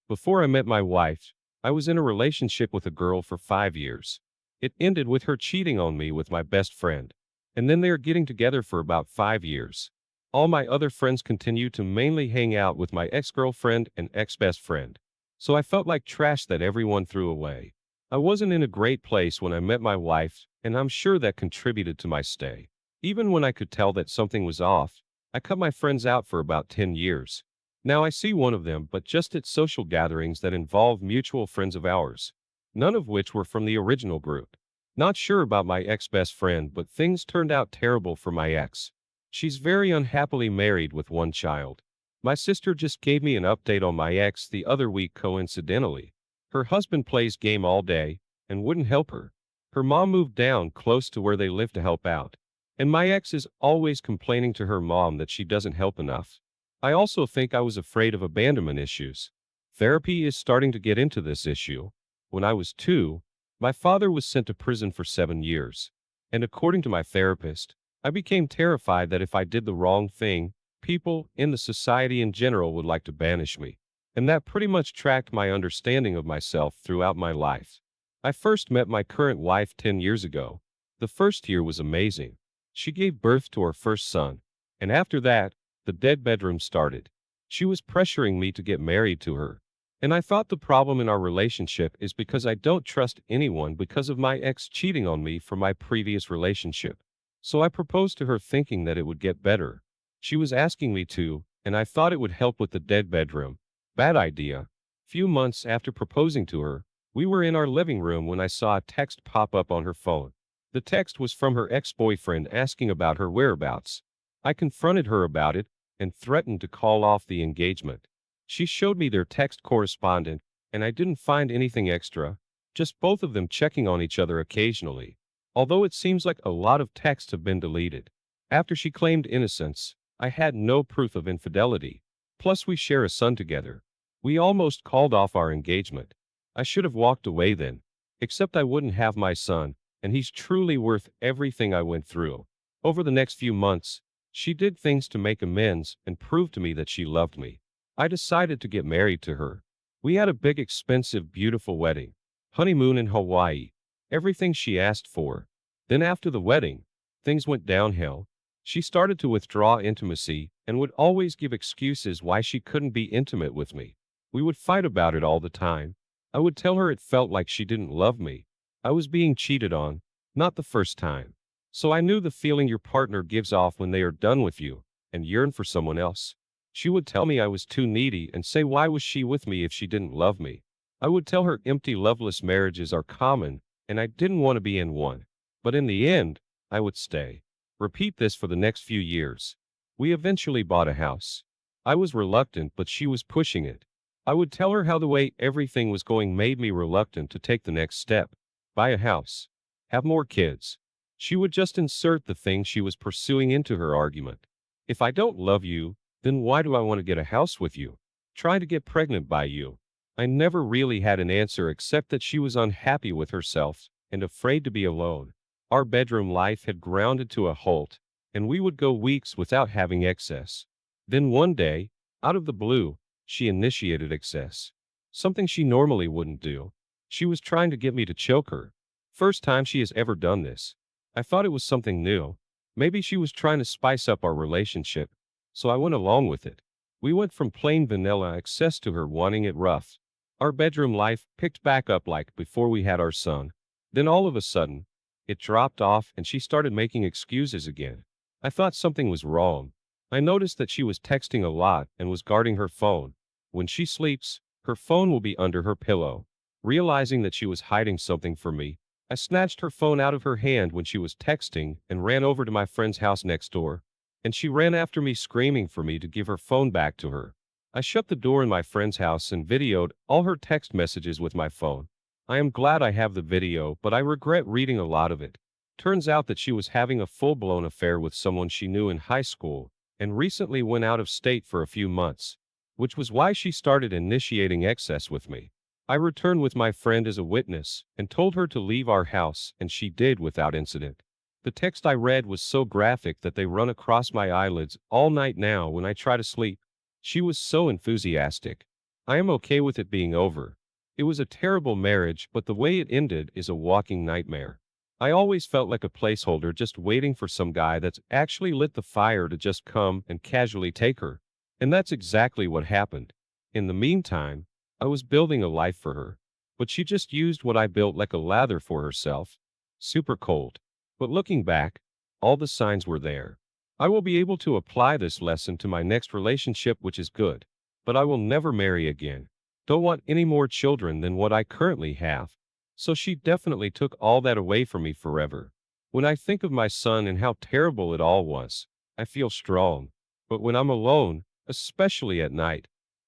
Before I met my wife, I was in a relationship with a girl for 5 years. It ended with her cheating on me with my best friend. And then they are getting together for about 5 years. All my other friends continue to mainly hang out with my ex-girlfriend and ex-best friend. So I felt like trash that everyone threw away. I wasn't in a great place when I met my wife, and I'm sure that contributed to my stay. Even when I could tell that something was off, I cut my friends out for about 10 years. Now I see one of them, but just at social gatherings that involve mutual friends of ours, none of which were from the original group. Not sure about my ex-best friend, but things turned out terrible for my ex. She's very unhappily married with one child. My sister just gave me an update on my ex the other week coincidentally. Her husband plays game all day and wouldn't help her. Her mom moved down close to where they live to help out. And my ex is always complaining to her mom that she doesn't help enough. I also think I was afraid of abandonment issues. Therapy is starting to get into this issue. When I was 2, my father was sent to prison for 7 years. And according to my therapist, I became terrified that if I did the wrong thing, people in the society in general would like to banish me. And that pretty much tracked my understanding of myself throughout my life. I first met my current wife 10 years ago. The first year was amazing. She gave birth to our first son. And after that, the dead bedroom started. She was pressuring me to get married to her. And I thought the problem in our relationship is because I don't trust anyone because of my ex cheating on me from my previous relationship. So I proposed to her thinking that it would get better. She was asking me to, and I thought it would help with the dead bedroom. Bad idea. Few months after proposing to her, we were in our living room when I saw a text pop up on her phone. The text was from her ex-boyfriend asking about her whereabouts. I confronted her about it and threatened to call off the engagement. She showed me their text correspondence, and I didn't find anything extra, just both of them checking on each other occasionally. Although it seems like a lot of texts have been deleted. After she claimed innocence, I had no proof of infidelity. Plus we share a son together. We almost called off our engagement. I should have walked away then. Except I wouldn't have my son, and he's truly worth everything I went through. Over the next few months, she did things to make amends and prove to me that she loved me. I decided to get married to her. We had a big, expensive, beautiful wedding. Honeymoon in Hawaii. Everything she asked for. Then after the wedding, things went downhill. She started to withdraw intimacy and would always give excuses why she couldn't be intimate with me. We would fight about it all the time. I would tell her it felt like she didn't love me. I was being cheated on, not the first time. So I knew the feeling your partner gives off when they are done with you and yearn for someone else. She would tell me I was too needy and say why was she with me if she didn't love me. I would tell her empty loveless marriages are common and I didn't want to be in one. But in the end, I would stay. Repeat this for the next few years. We eventually bought a house. I was reluctant, but she was pushing it. I would tell her how the way everything was going made me reluctant to take the next step. Buy a house. Have more kids. She would just insert the thing she was pursuing into her argument. If I don't love you, then why do I want to get a house with you? Try to get pregnant by you. I never really had an answer except that she was unhappy with herself and afraid to be alone. Our bedroom life had grounded to a halt, and we would go weeks without having excess. Then one day, out of the blue, she initiated excess. Something she normally wouldn't do. She was trying to get me to choke her. First time she has ever done this. I thought it was something new. Maybe she was trying to spice up our relationship, so I went along with it. We went from plain vanilla excess to her wanting it rough. Our bedroom life picked back up like before we had our son. Then all of a sudden, it dropped off and she started making excuses again. I thought something was wrong. I noticed that she was texting a lot and was guarding her phone. When she sleeps, her phone will be under her pillow. Realizing that she was hiding something from me, I snatched her phone out of her hand when she was texting and ran over to my friend's house next door. And she ran after me screaming for me to give her phone back to her. I shut the door in my friend's house and videoed all her text messages with my phone. I am glad I have the video, but I regret reading a lot of it. Turns out that she was having a full-blown affair with someone she knew in high school and recently went out of state for a few months, which was why she started initiating excess with me. I returned with my friend as a witness and told her to leave our house, and she did without incident. The text I read was so graphic that they run across my eyelids all night now when I try to sleep. She was so enthusiastic. I am okay with it being over. It was a terrible marriage, but the way it ended is a walking nightmare. I always felt like a placeholder just waiting for some guy that's actually lit the fire to just come and casually take her. And that's exactly what happened. In the meantime, I was building a life for her. But she just used what I built like a lather for herself. Super cold. But looking back, all the signs were there. I will be able to apply this lesson to my next relationship, which is good. But I will never marry again. Don't want any more children than what I currently have. So she definitely took all that away from me forever. When I think of my son and how terrible it all was, I feel strong. But when I'm alone, especially at night,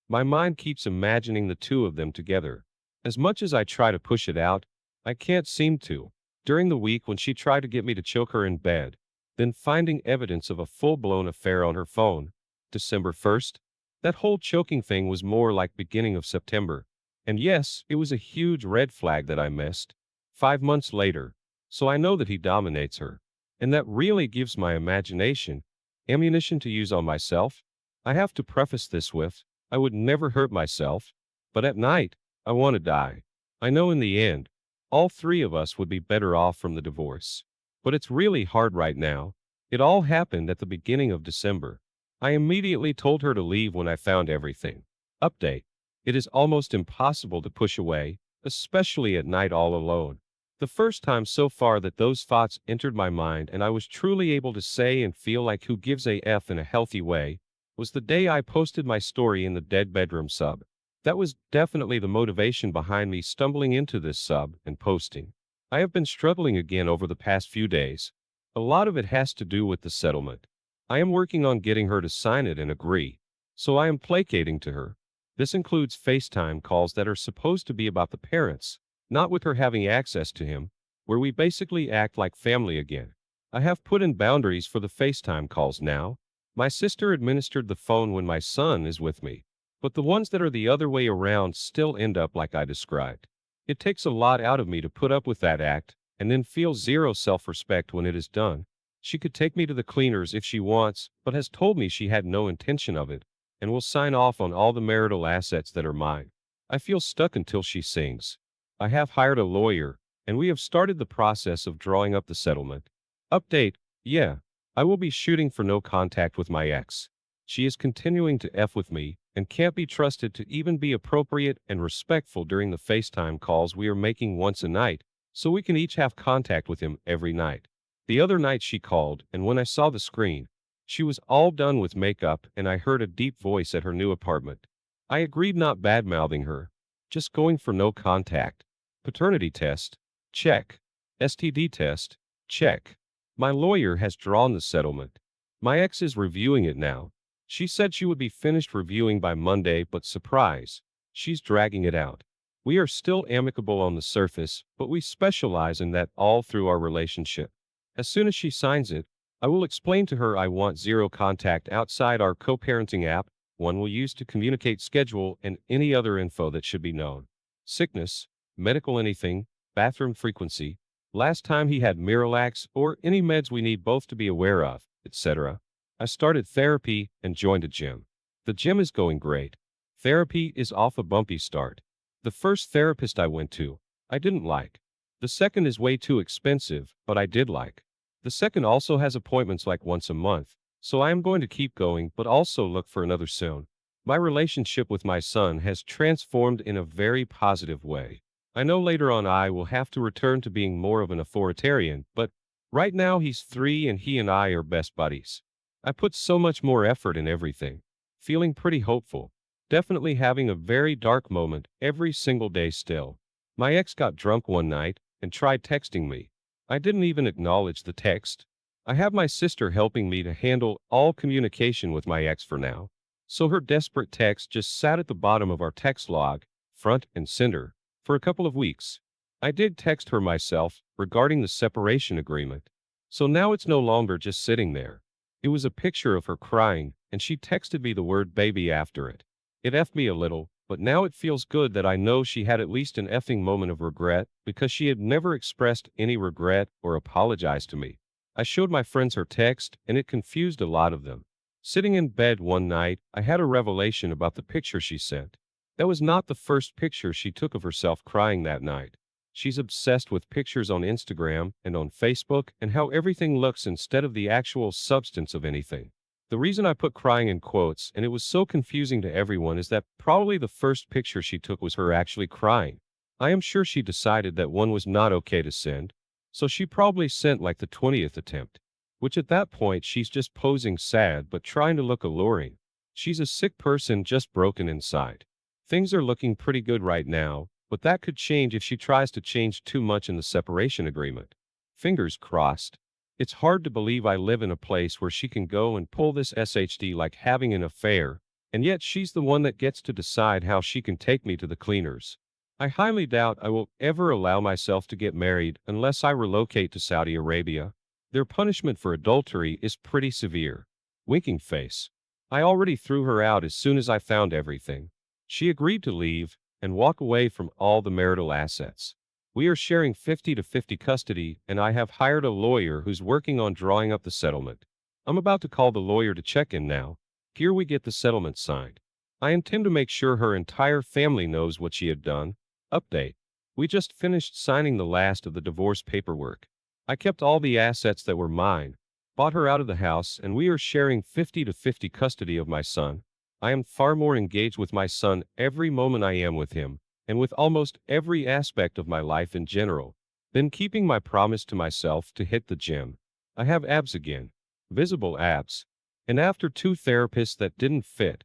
my mind keeps imagining the two of them together. As much as I try to push it out, I can't seem to. During the week when she tried to get me to choke her in bed, then finding evidence of a full-blown affair on her phone, December 1st, that whole choking thing was more like beginning of September. And yes, it was a huge red flag that I missed. 5 months later. So I know that he dominates her. And that really gives my imagination ammunition to use on myself. I have to preface this with, I would never hurt myself. But at night, I want to die. I know in the end, all three of us would be better off from the divorce. But it's really hard right now. It all happened at the beginning of December. I immediately told her to leave when I found everything. Update. It is almost impossible to push away, especially at night all alone. The first time so far that those thoughts entered my mind and I was truly able to say and feel like who gives a F in a healthy way, was the day I posted my story in the Dead Bedroom sub. That was definitely the motivation behind me stumbling into this sub and posting. I have been struggling again over the past few days. A lot of it has to do with the settlement. I am working on getting her to sign it and agree. So I am placating to her. This includes FaceTime calls that are supposed to be about the parents, not with her having access to him, where we basically act like family again. I have put in boundaries for the FaceTime calls now. My sister administered the phone when my son is with me, but the ones that are the other way around still end up like I described. It takes a lot out of me to put up with that act, and then feel zero self-respect when it is done. She could take me to the cleaners if she wants, but has told me she had no intention of it, and will sign off on all the marital assets that are mine. I feel stuck until she sings. I have hired a lawyer, and we have started the process of drawing up the settlement. Update, yeah, I will be shooting for no contact with my ex. She is continuing to F with me, and can't be trusted to even be appropriate and respectful during the FaceTime calls we are making once a night, so we can each have contact with him every night. The other night she called, and when I saw the screen, she was all done with makeup and I heard a deep voice at her new apartment. I agreed not bad-mouthing her, just going for no contact. Paternity test? Check. STD test? Check. My lawyer has drawn the settlement. My ex is reviewing it now. She said she would be finished reviewing by Monday, but surprise, she's dragging it out. We are still amicable on the surface, but we specialize in that all through our relationship. As soon as she signs it, I will explain to her I want zero contact outside our co-parenting app, one we'll use to communicate schedule and any other info that should be known. Sickness, medical anything, bathroom frequency, last time he had Miralax or any meds we need both to be aware of, etc. I started therapy and joined a gym. The gym is going great. Therapy is off a bumpy start. The first therapist I went to, I didn't like. The second is way too expensive, but I did like. The second also has appointments like once a month, so I am going to keep going but also look for another soon. My relationship with my son has transformed in a very positive way. I know later on I will have to return to being more of an authoritarian, but right now he's 3 and he and I are best buddies. I put so much more effort in everything. Feeling pretty hopeful. Definitely having a very dark moment every single day still. My ex got drunk one night and tried texting me. I didn't even acknowledge the text. I have my sister helping me to handle all communication with my ex for now. So her desperate text just sat at the bottom of our text log, front and center, for a couple of weeks. I did text her myself regarding the separation agreement. So now it's no longer just sitting there. It was a picture of her crying, and she texted me the word baby after it. It effed me a little, but now it feels good that I know she had at least an effing moment of regret because she had never expressed any regret or apologized to me. I showed my friends her text and it confused a lot of them. Sitting in bed one night, I had a revelation about the picture she sent. That was not the first picture she took of herself crying that night. She's obsessed with pictures on Instagram and on Facebook and how everything looks instead of the actual substance of anything. The reason I put crying in quotes and it was so confusing to everyone is that probably the first picture she took was her actually crying. I am sure she decided that one was not okay to send, so she probably sent like the 20th attempt, which at that point she's just posing sad but trying to look alluring. She's a sick person just broken inside. Things are looking pretty good right now, but that could change if she tries to change too much in the separation agreement. Fingers crossed. It's hard to believe I live in a place where she can go and pull this SHD like having an affair, and yet she's the one that gets to decide how she can take me to the cleaners. I highly doubt I will ever allow myself to get married unless I relocate to Saudi Arabia. Their punishment for adultery is pretty severe. Winking face. I already threw her out as soon as I found everything. She agreed to leave and walk away from all the marital assets. We are sharing 50-50 custody, and I have hired a lawyer who's working on drawing up the settlement. I'm about to call the lawyer to check in now. Here we get the settlement signed. I intend to make sure her entire family knows what she had done. Update. We just finished signing the last of the divorce paperwork. I kept all the assets that were mine, bought her out of the house, and we are sharing 50-50 custody of my son. I am far more engaged with my son every moment I am with him, and with almost every aspect of my life in general, than keeping my promise to myself to hit the gym. I have abs again. Visible abs. And after 2 therapists that didn't fit,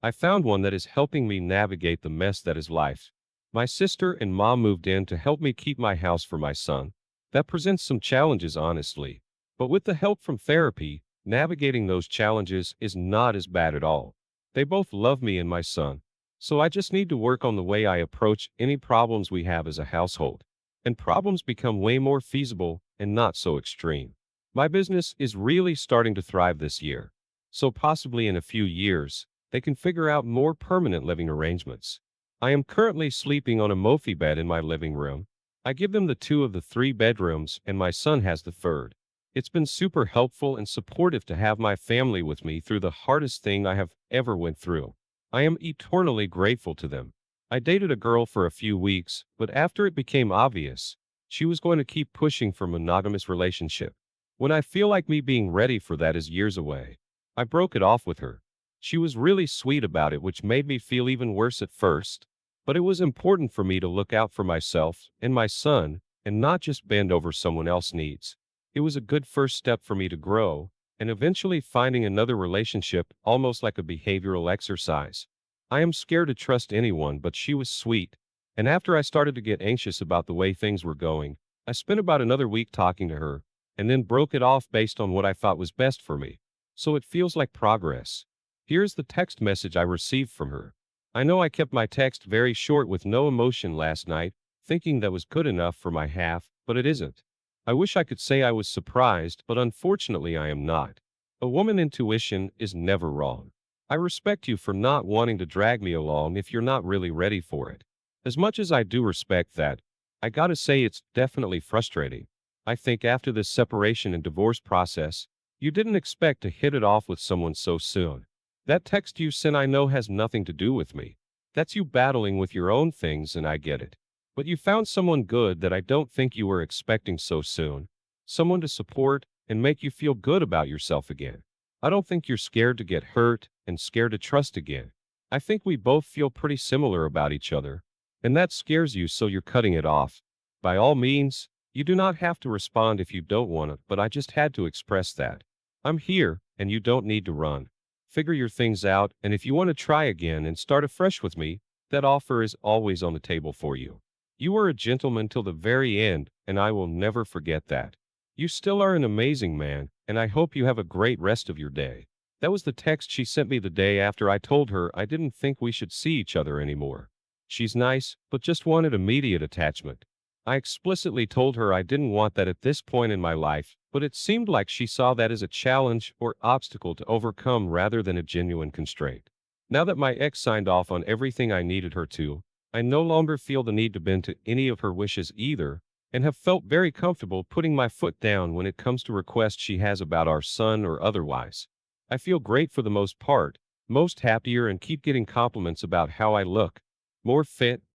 I found one that is helping me navigate the mess that is life. My sister and mom moved in to help me keep my house for my son. That presents some challenges, honestly. But with the help from therapy, navigating those challenges is not as bad at all. They both love me and my son, so I just need to work on the way I approach any problems we have as a household. And problems become way more feasible and not so extreme. My business is really starting to thrive this year, so possibly in a few years, they can figure out more permanent living arrangements. I am currently sleeping on a Mophie bed in my living room. I give them the 2 of the 3 bedrooms, and my son has the 3rd. It's been super helpful and supportive to have my family with me through the hardest thing I have ever went through. I am eternally grateful to them. I dated a girl for a few weeks, but after it became obvious she was going to keep pushing for monogamous relationship, when I feel like me being ready for that is years away, I broke it off with her. She was really sweet about it, which made me feel even worse at first, but it was important for me to look out for myself and my son and not just bend over someone else's needs. It was a good first step for me to grow, and eventually finding another relationship almost like a behavioral exercise. I am scared to trust anyone, but she was sweet, and after I started to get anxious about the way things were going, I spent about another week talking to her, and then broke it off based on what I thought was best for me. So it feels like progress. Here's the text message I received from her. I know I kept my text very short with no emotion last night, thinking that was good enough for my half, but it isn't. I wish I could say I was surprised, but unfortunately I am not. A woman intuition is never wrong. I respect you for not wanting to drag me along if you're not really ready for it. As much as I do respect that, I gotta say it's definitely frustrating. I think after this separation and divorce process, you didn't expect to hit it off with someone so soon. That text you sent I know has nothing to do with me. That's you battling with your own things, and I get it. But you found someone good that I don't think you were expecting so soon. Someone to support and make you feel good about yourself again. I don't think you're scared to get hurt and scared to trust again. I think we both feel pretty similar about each other, and that scares you, so you're cutting it off. By all means, you do not have to respond if you don't want to, but I just had to express that. I'm here, and you don't need to run. Figure your things out, and if you want to try again and start afresh with me, that offer is always on the table for you. You were a gentleman till the very end, and I will never forget that. You still are an amazing man, and I hope you have a great rest of your day. That was the text she sent me the day after I told her I didn't think we should see each other anymore. She's nice, but just wanted immediate attachment. I explicitly told her I didn't want that at this point in my life, but it seemed like she saw that as a challenge or obstacle to overcome rather than a genuine constraint. Now that my ex signed off on everything I needed her to, I no longer feel the need to bend to any of her wishes either, and have felt very comfortable putting my foot down when it comes to requests she has about our son or otherwise. I feel great for the most part, most happier, and keep getting compliments about how I look. more fit,